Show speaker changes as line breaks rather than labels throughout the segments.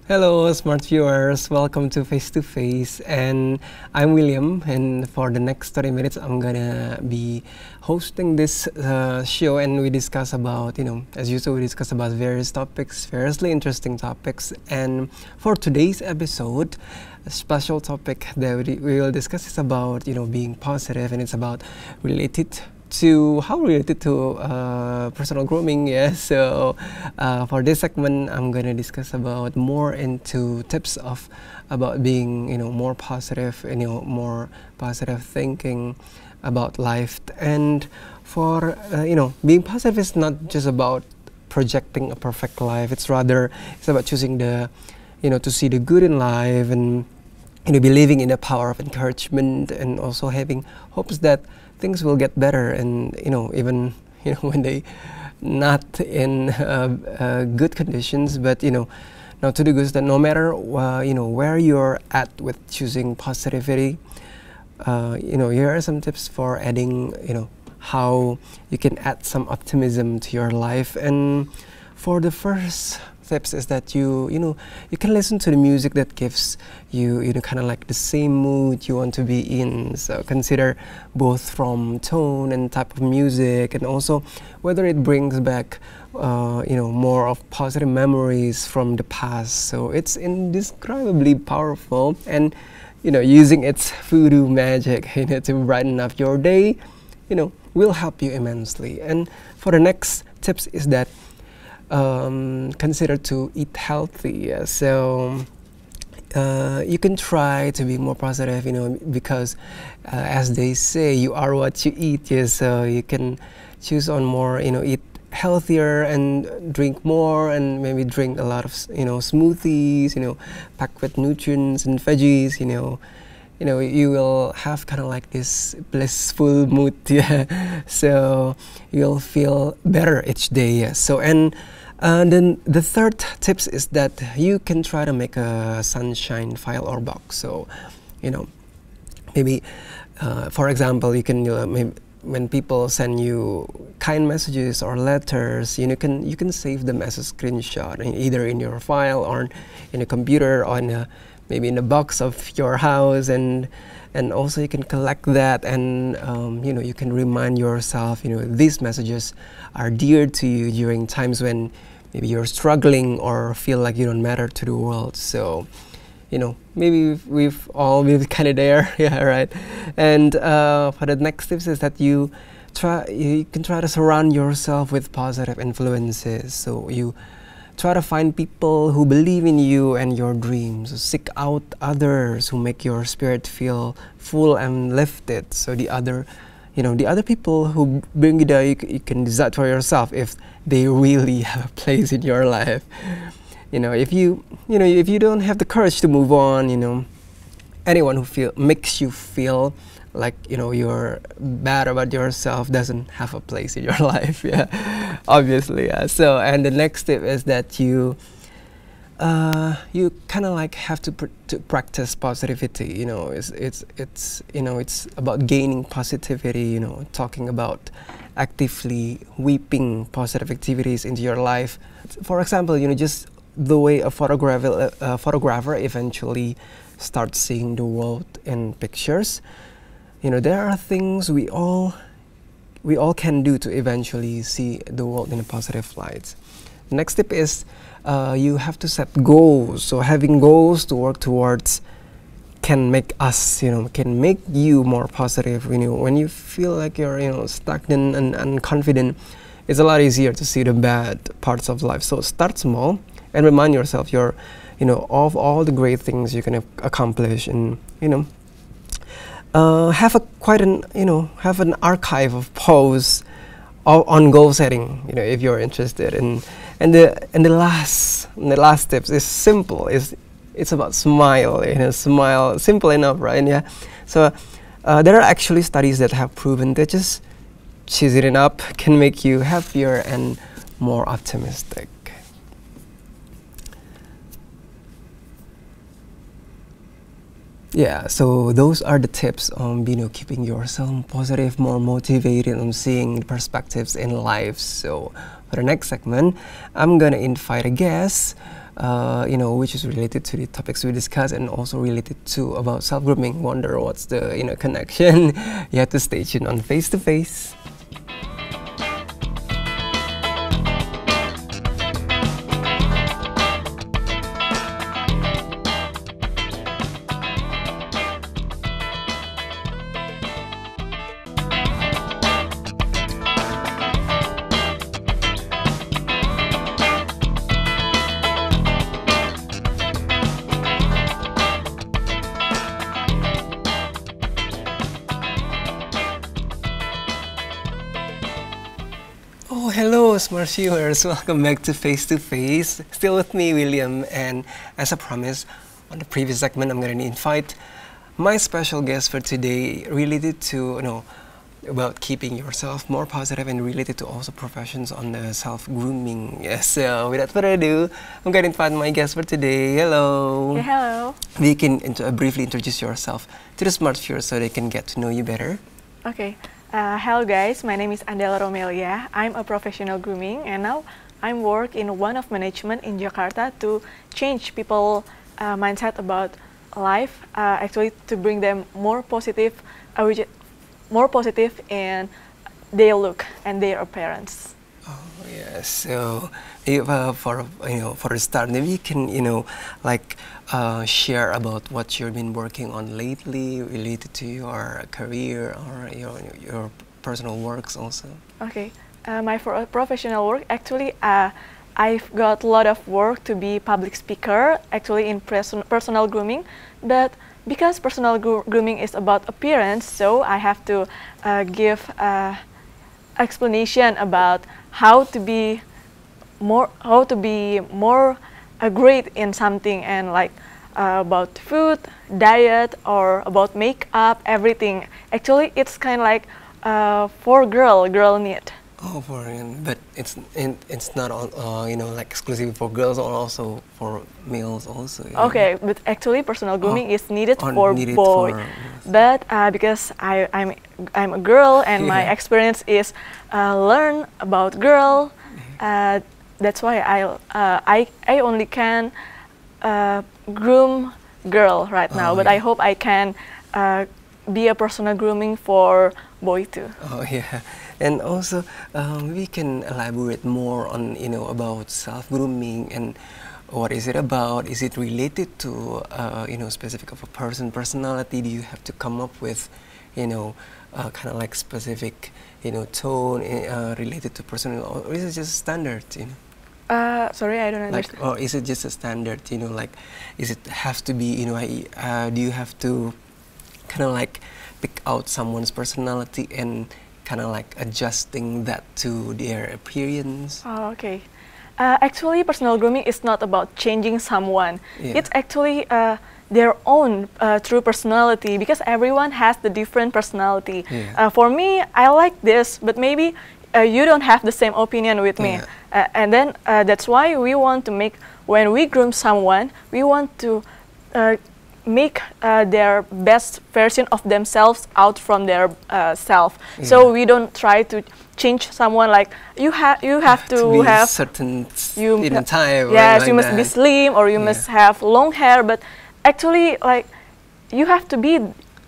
Hello, smart viewers. Welcome to Face to Face, and I'm William. And for the next 30 minutes, I'm gonna be hosting this show, and we discuss about, as usual, we discuss about various topics, variously interesting topics. And for today's episode, a special topic that we will discuss is about, being positive, and it's about related to personal grooming. So for this segment, I'm gonna discuss about more into tips about being more positive, more positive thinking about life. And for being positive is not just about projecting a perfect life. It's about choosing to see the good in life, and believing in the power of encouragement, and also having hopes that things will get better, and even when they not in good conditions, but now to the good, that no matter where you're at with choosing positivity, here are some tips for adding how you can add some optimism to your life. And for the first tips is that you can listen to the music that gives you kind of like the same mood you want to be in. So consider both from tone and type of music, and also whether it brings back more of positive memories from the past. So it's indescribably powerful, and using its voodoo magic to brighten up your day will help you immensely. And for the next tips is that consider to eat healthy. So you can try to be more positive, because as they say, you are what you eat. So you can choose on more, eat healthier and drink more, and maybe drink a lot of smoothies, packed with nutrients and veggies. You will have kind of like this blissful mood. So you'll feel better each day. So and then the third tips is that you can try to make a sunshine file or box. So maybe for example, you can maybe when people send you kind messages or letters, you can save them as a screenshot, either in your file or in a computer, or maybe in the box of your house, and also you can collect that, and you can remind yourself these messages are dear to you during times when maybe you're struggling or feel like you don't matter to the world. So maybe we've all been kind of there. Yeah, right. And for the next tips is that you can try to surround yourself with positive influences. So you try to find people who believe in you and your dreams. Seek out others who make your spirit feel full and lifted. So the other people who bring you there, you can decide for yourself if they really have a place in your life. If you don't have the courage to move on, anyone who makes you feel like you're bad about yourself doesn't have a place in your life. Yeah, obviously. Yeah. So, and the next tip is that you kind of like have to practice positivity. It's about gaining positivity. Talking about actively weaving positive activities into your life. For example, just the way a photographer eventually starts seeing the world in pictures. There are things we all can do to eventually see the world in a positive light. Next tip is you have to set goals. So having goals to work towards can make you more positive. When you feel like you're stagnant and unconfident, it's a lot easier to see the bad parts of life. So start small and remind yourself of all the great things you can accomplish, and have an archive of posts on goal setting, if you're interested. And the last tips is simple. It's about smile. Smile, simple enough, right? Yeah. So there are actually studies that have proven that just cheesing it up can make you happier and more optimistic. Yeah, so those are the tips on keeping yourself positive, more motivated, on seeing perspectives in life. So for the next segment, I'm gonna invite a guest which is related to the topics we discussed and also related to about self-grooming. Wonder what's the connection? You have to stay tuned on Face to Face. Oh, hello, smart viewers. Welcome back to Face. Still with me, William, and as I promised on the previous segment, I'm going to invite my special guest for today, related to about keeping yourself more positive and related to also professions on the self-grooming. Yes, so without further ado, I'm going to invite my guest for today. Hello.
Hey, hello.
We can briefly introduce yourself to the smart viewers so they can get to know you better.
Okay. Hello guys, my name is Andela Romelia. I'm a professional grooming and now I'm work in one of management in Jakarta to change people mindset about life, actually to bring them more positive in their look and their appearance.
Oh yes, so for the start, maybe you can share about what you've been working on lately related to your career or your personal works also.
Okay, my professional work, actually I've got a lot of work to be public speaker, actually in personal grooming, but because personal grooming is about appearance, so I have to give explanation about how to be more great in something, and about food, diet, or about makeup, everything. Actually, it's kind of like for girl need.
Oh, but it's not all exclusive for girls or also for males also.
Okay, but actually personal grooming is needed for boys. But because I'm a girl and my experience is learn about girl, that's why I only can groom girl right now. But I hope I can be a personal grooming for boy too.
Oh yeah. And also, we can elaborate more on about self-grooming and what is it about? Is it related to specific of a personality? Do you have to come up with kind of like specific tone related to personal, or is it just standard?
Sorry, I don't understand.
Or is it just a standard? Is it have to be do you have to kind of like pick out someone's personality and kind of like adjusting that to their appearance?
Oh, okay. Actually, personal grooming is not about changing someone. Yeah. It's actually their own true personality, because everyone has the different personality. Yeah. For me, I like this, but maybe you don't have the same opinion with me. And then that's why we want to make, when we groom someone, we want to make their best version of themselves out from their self. Yeah. So we don't try to change someone, like you have to have
certain
time. Yes, you must be slim, or you must have long hair. But actually, like, you have to be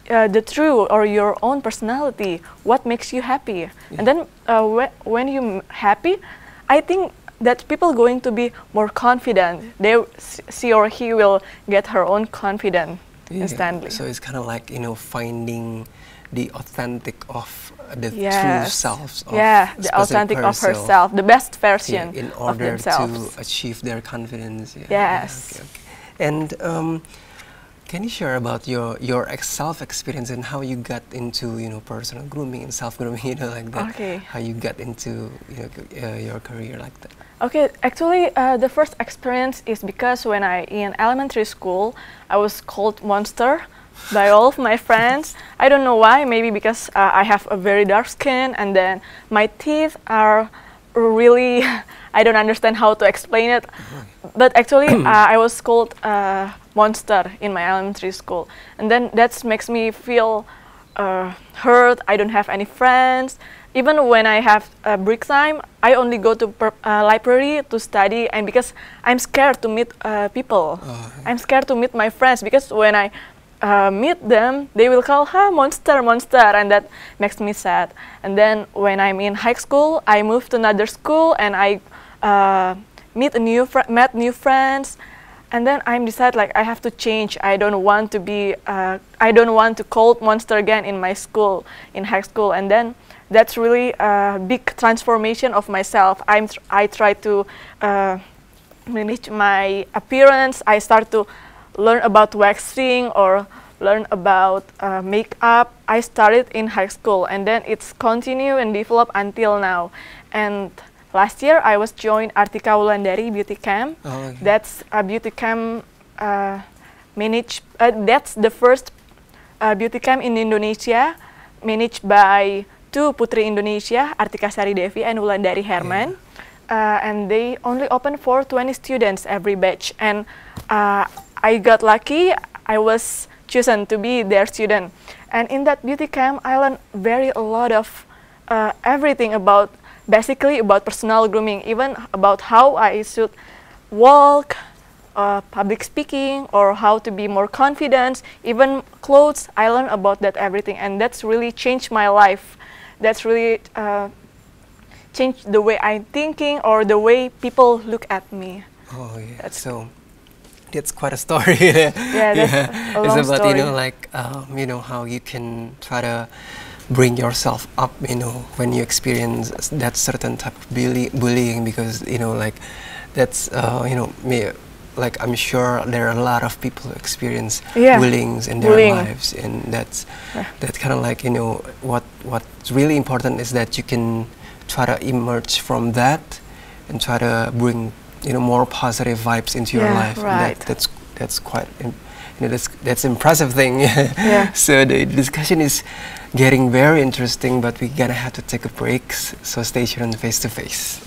the true or your own personality. What makes you happy? Yeah. And then when you're happy, I think that people going to be more confident. She or he will get her own confidence instantly.
So it's kind of like finding the authentic of the true selves of
the authentic of herself, the best version
in order
of themselves
to achieve their confidence.
Yes.
Okay. And can you share about your self-experience and how you got into personal grooming and self-grooming, like that?
Okay.
How you got into your career like that?
Okay, actually, the first experience is because when in elementary school, I was called monster by all of my friends. I don't know why. Maybe because I have a very dark skin, and then my teeth are really, I don't understand how to explain it. But actually, I was called monster in my elementary school, and then that makes me feel hurt. I don't have any friends. Even when I have break time, I only go to library to study, and because I'm scared to meet people. I'm scared to meet my friends because when I meet them, they will call, monster, monster, and that makes me sad. And then when I'm in high school, I moved to another school, and I met new friends. And then I'm decided like I have to change. I don't want to be, I don't want to call monster again in my school, in high school. And then that's really a big transformation of myself. I try to manage my appearance. I start to learn about waxing or learn about makeup. I started in high school, and then it's continue and develop until now. And last year I was joined Artika Wulandari Beauty Camp. That's a beauty camp that's the first beauty camp in Indonesia, managed by two Putri Indonesia, Artika Sari Devi and Wulandari Herman. And they only open for 20 students every batch. And I got lucky. I was chosen to be their student. And in that beauty camp, I learned a lot of everything about, basically about personal grooming, even about how I should walk, public speaking, or how to be more confident, even clothes. I learned about that everything, and that's really changed my life. That's really changed the way I'm thinking or the way people look at me.
Oh yeah, so that's quite a story. Yeah,
that's a long
it's about
story.
Like how you can try to bring yourself up, when you experience that certain type of bullying, because like that's like I'm sure there are a lot of people who experience bullying in their lives, and that's kind of like what's really important is that you can try to emerge from that and try to bring more positive vibes into your life.
Right.
And that's quite that's impressive thing. So the discussion is getting very interesting, but we're gonna have to take a break. So stay tuned Face to Face.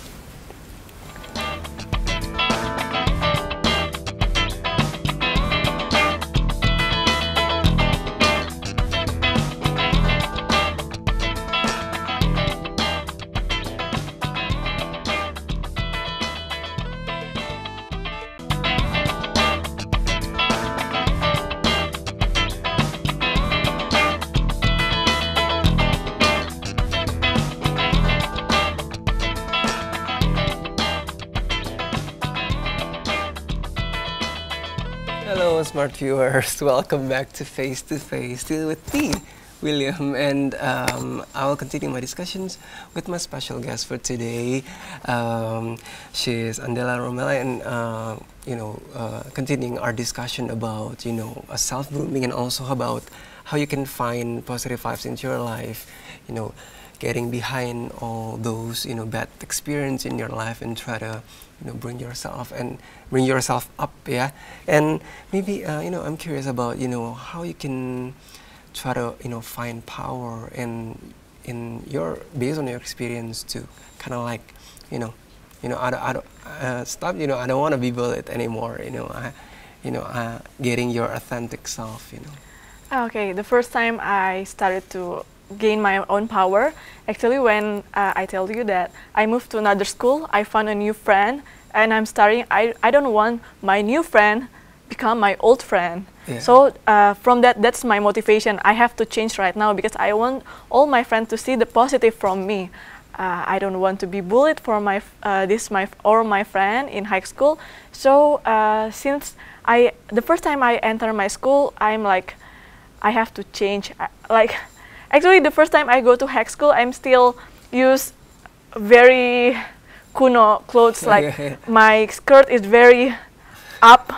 Hello, smart viewers. Welcome back to Face, still with me, William, and I will continue my discussions with my special guest for today. She is Andela Romela, and continuing our discussion about self-grooming, and also about how you can find positive vibes into your life. Getting behind all those bad experience in your life and try to bring yourself up, and maybe I'm curious about how you can try to find power in based on your experience to kind of like I don't stop I don't want to be bullied anymore, getting your authentic self.
Okay, the first time I started to gain my own power, actually when I tell you that I moved to another school, I found a new friend, and I'm starting, I don't want my new friend become my old friend. So from that's my motivation. I have to change right now because I want all my friends to see the positive from me. I don't want to be bullied for my my friend in high school. So since the first time I enter my school, I'm like, I have to change. Actually, the first time I go to high school, I'm still use very kuno clothes. Like my skirt is very up,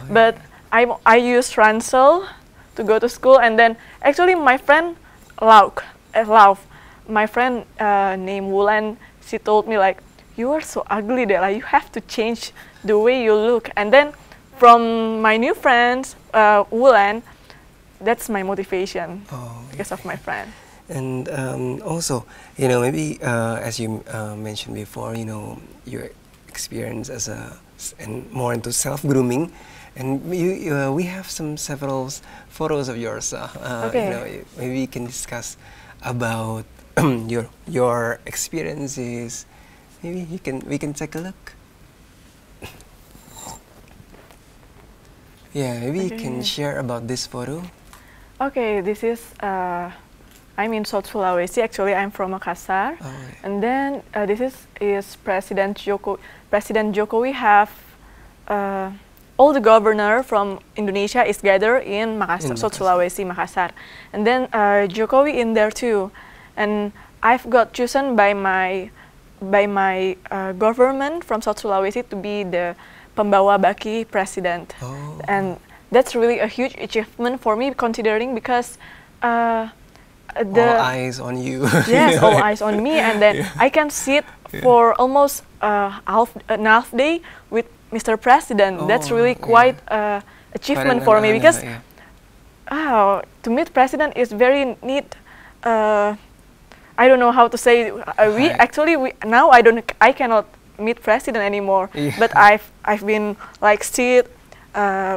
but I use ransel to go to school. And then actually my friend laugh. My friend named Wulan, she told me like, you are so ugly, Dela. You have to change the way you look. And then from my new friends, Wulan, that's my motivation because of my friend.
And also, maybe as you mentioned before, you experience as and more into self-grooming, and we have several photos of yours.
Okay.
Maybe you can discuss about your experiences. Maybe we can take a look. Yeah, maybe you can share about this photo.
Okay, this is I'm in South Sulawesi. Actually, I'm from Makassar.
Oh, yeah.
And then this is President Jokowi have all the governor from Indonesia is gathered in Makassar, South Sulawesi, Makassar. And then Jokowi in there too. And I've got chosen by my government from South Sulawesi to be the Pembawa Baki president.
Oh.
And that's really a huge achievement for me, considering because
all eyes on you.
Yes, all eyes on me, and then I can sit for almost half day with Mr. President.
Oh,
that's really quite achievement for me, because to meet President is very neat. I don't know how to say. Now I cannot meet President anymore. Yeah. But I've been like sit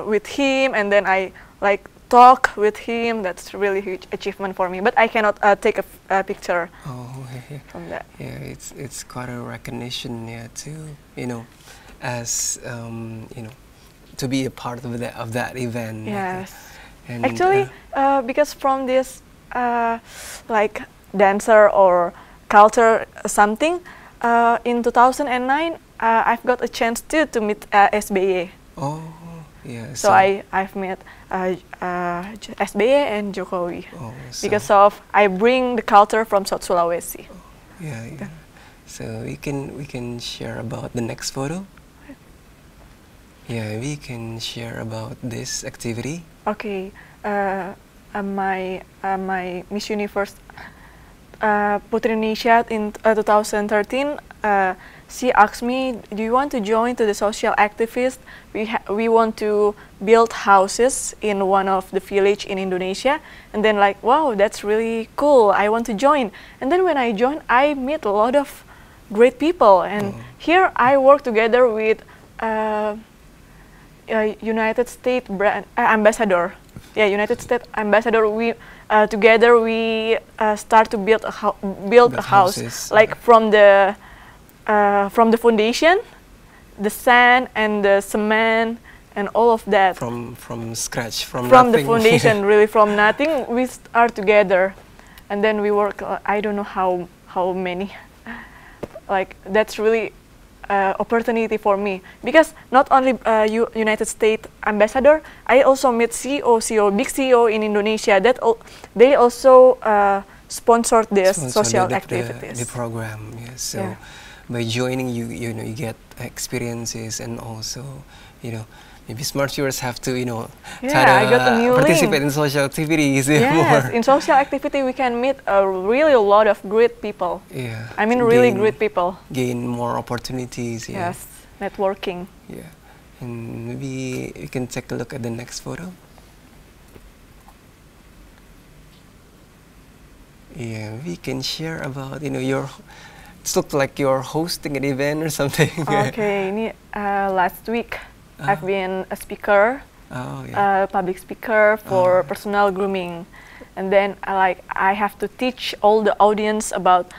with him, and then I like talk with him. That's really huge achievement for me. But I cannot take a picture from that.
Yeah, it's quite a recognition, to as to be a part of that event.
Yes.
And
actually, because from this like dancer or culture something, in 2009 I've got a chance to meet SBY.
Oh, yeah.
So I've met SBY and Jokowi because I bring the culture from South Sulawesi.
Oh, yeah. So we can share about the next photo. Yeah, we can share about this activity.
Okay, my Miss Universe Putri Indonesia in 2013. She asked me, "Do you want to join to the social activist? We want to build houses in one of the village in Indonesia." And then like, wow, that's really cool. I want to join. And then when I joined, I met a lot of great people. And here I work together with United States ambassador. Yeah, United States ambassador. We together we start to build a house, like from the foundation, the sand and the cement and all of that.
From scratch, from
nothing.
The
foundation, really from nothing. We are together, and then we work. I don't know how many. Like that's really opportunity for me, because not only United States ambassador, I also met big CEO in Indonesia that they also sponsored this social activities.
The program, yes. So by joining, you get experiences, and also maybe smart viewers have to
I got a new
participate
link.
in social activities.
Yes, in social activity we can meet really a lot of great people.
Yeah,
I mean really great people.
Gain more opportunities. Yeah.
Yes, networking.
Yeah, and maybe you can take a look at the next photo. Yeah, we can share about your. It looked like you're hosting an event or something.
Okay, last week I've been a speaker, public speaker for personal grooming, and then I have to teach all the audience about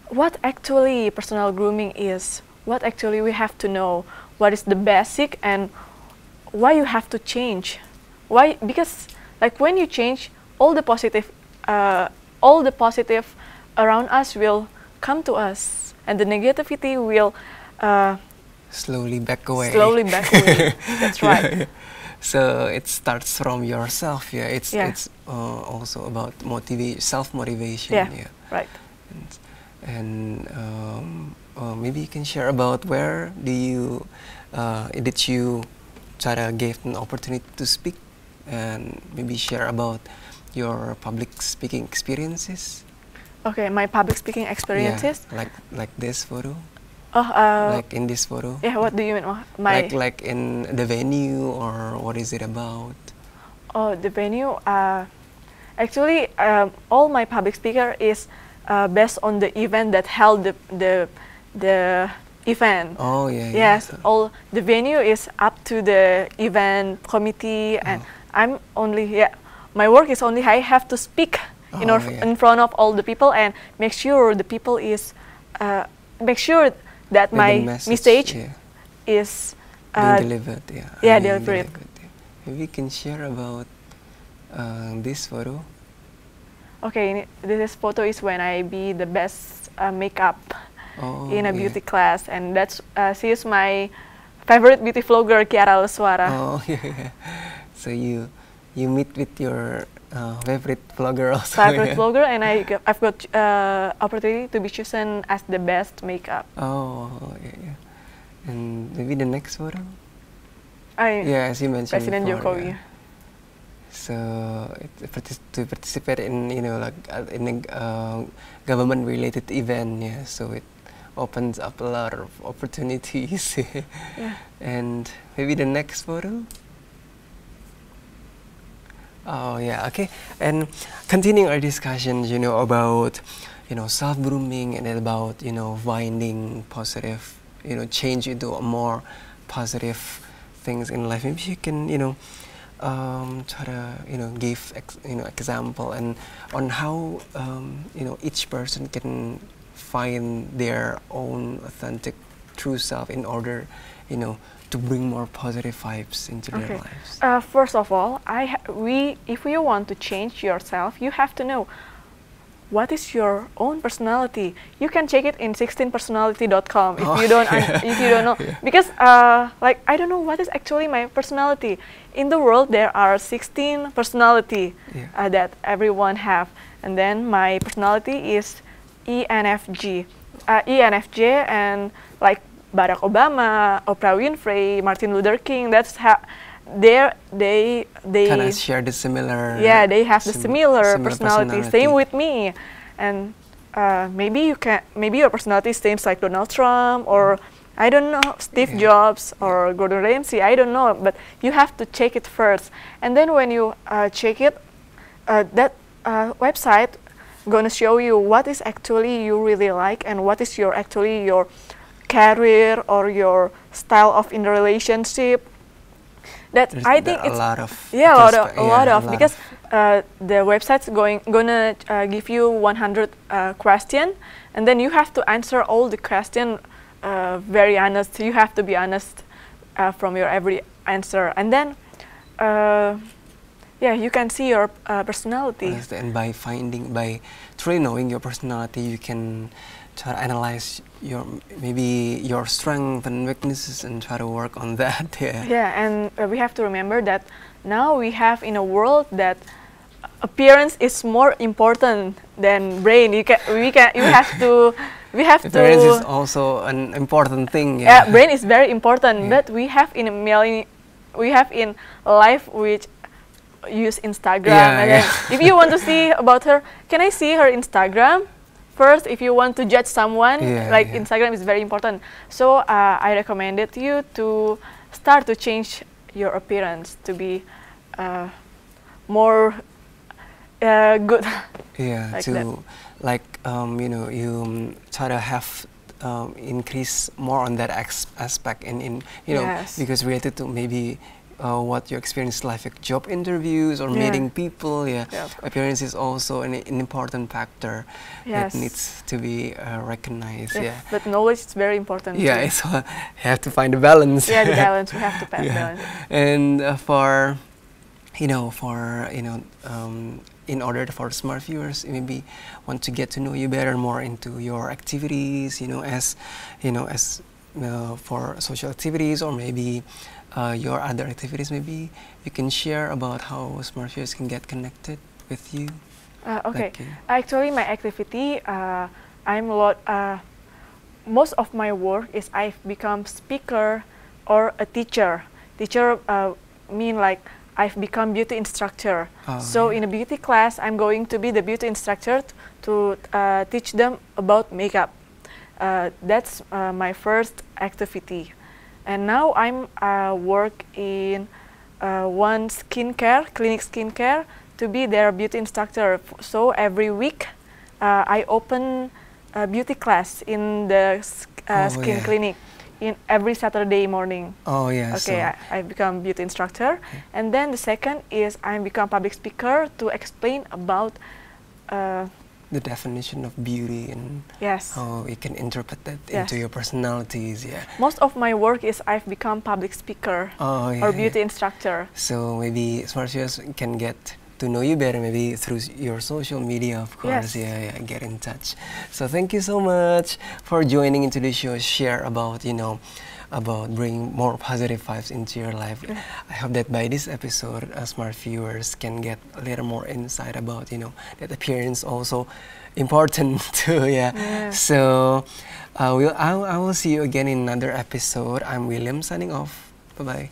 what actually personal grooming is, what actually we have to know, what is the basic, and why you have to change. Why? Because like when you change, all the positive around us will come to us, and the negativity will
slowly back away.
That's right.
Yeah. So it starts from yourself. Yeah, it's also about self-motivation.
Yeah, right.
And maybe you can share about where did you try to get an opportunity to speak, and maybe share about your public speaking experiences.
Okay, my public speaking experiences.
Yeah, like this photo. Like in this photo.
Yeah, what do you mean?
Like in the venue, or what is it about?
Oh, the venue. Actually, all my public speaker is based on the event that held the event.
Oh yeah.
Yes,
So,
all the venue is up to the event committee, and I'm only my work is only I have to speak in front of all the people and make sure the people is make sure that my message is
being delivered.
Delivered.
Maybe we can share about this photo.
Okay, this photo is when I be the best makeup in a beauty class, and that's she is my favorite beauty vlogger, Kiara Leswara.
Oh yeah. So you meet with your favorite vlogger also.
Favorite vlogger, and I've got opportunity to be chosen as the best makeup.
Oh yeah. And maybe the next photo. As you mentioned
President
before,
Jokowi.
So to participate in like in a government-related event, so it opens up a lot of opportunities. And maybe the next photo. Oh yeah, okay. And continuing our discussions, about self-grooming and about finding positive change into a more positive things in life. Maybe you can try to give example and on how each person can find their own authentic true self in order to bring more positive vibes into their lives.
First of all, if you want to change yourself, you have to know what is your own personality. You can check it in 16personality.com if you don't know. Because like I don't know what is actually my personality. In the world there are 16 personality that everyone have, and then my personality is ENFJ, and like Barack Obama, Oprah Winfrey, Martin Luther King. That's how they
kind of share the similar.
Yeah, they have the similar personality. Same with me, and maybe your personality seems like Donald Trump or I don't know, Steve Jobs or Gordon Ramsay. I don't know, but you have to check it first, and then when you check it, that website gonna show you what is actually you really like and what is your career or your style of in the relationship. That I think it's a lot of because the website's gonna give you 100 questions, and then you have to answer all the questions very honest. You have to be honest from your every answer, and then you can see your personality.
And by truly knowing your personality, you can try to analyze your strengths and weaknesses and try to work on that.
And we have to remember that now we have in a world that appearance is more important than brain.
Appearance is also an important thing.
Brain is very important, but we have in life which use Instagram. And then if you want to see about her, can I see her Instagram? First, if you want to judge someone, Instagram is very important. So I recommended you to start to change your appearance to be more good.
You try to have increase more on that aspect and because related to maybe what you experience life, like job interviews or meeting people. Appearance is also an important factor that needs to be recognized.
But knowledge is very important.
So you have to find the balance.
The balance. We have to find balance.
And in order for smart viewers, maybe want to get to know you better more into your activities. For social activities or maybe your other activities, maybe you can share about how smart viewers can get connected with you.
Actually, my activity, most of my work is I've become speaker or a teacher. Teacher mean like I've become beauty instructor. So in a beauty class, I'm going to be the beauty instructor to teach them about makeup. That's my first activity. And now I'm work in one clinic skincare to be their beauty instructor. So every week I open a beauty class in the skin clinic in every Saturday morning.
Oh yeah.
Okay, I become beauty instructor, and then the second is I become public speaker to explain about
the definition of beauty and how you can interpret that into your personalities. Yeah.
Most of my work is I've become public speaker or beauty instructor.
So maybe smart viewers can get to know you better, maybe through your social media, of course. Get in touch. So thank you so much for joining into the show, share about about bringing more positive vibes into your life. I hope that by this episode, smart viewers can get a little more insight about that appearance also important too. So I will see you again in another episode. I'm William signing off. Bye bye.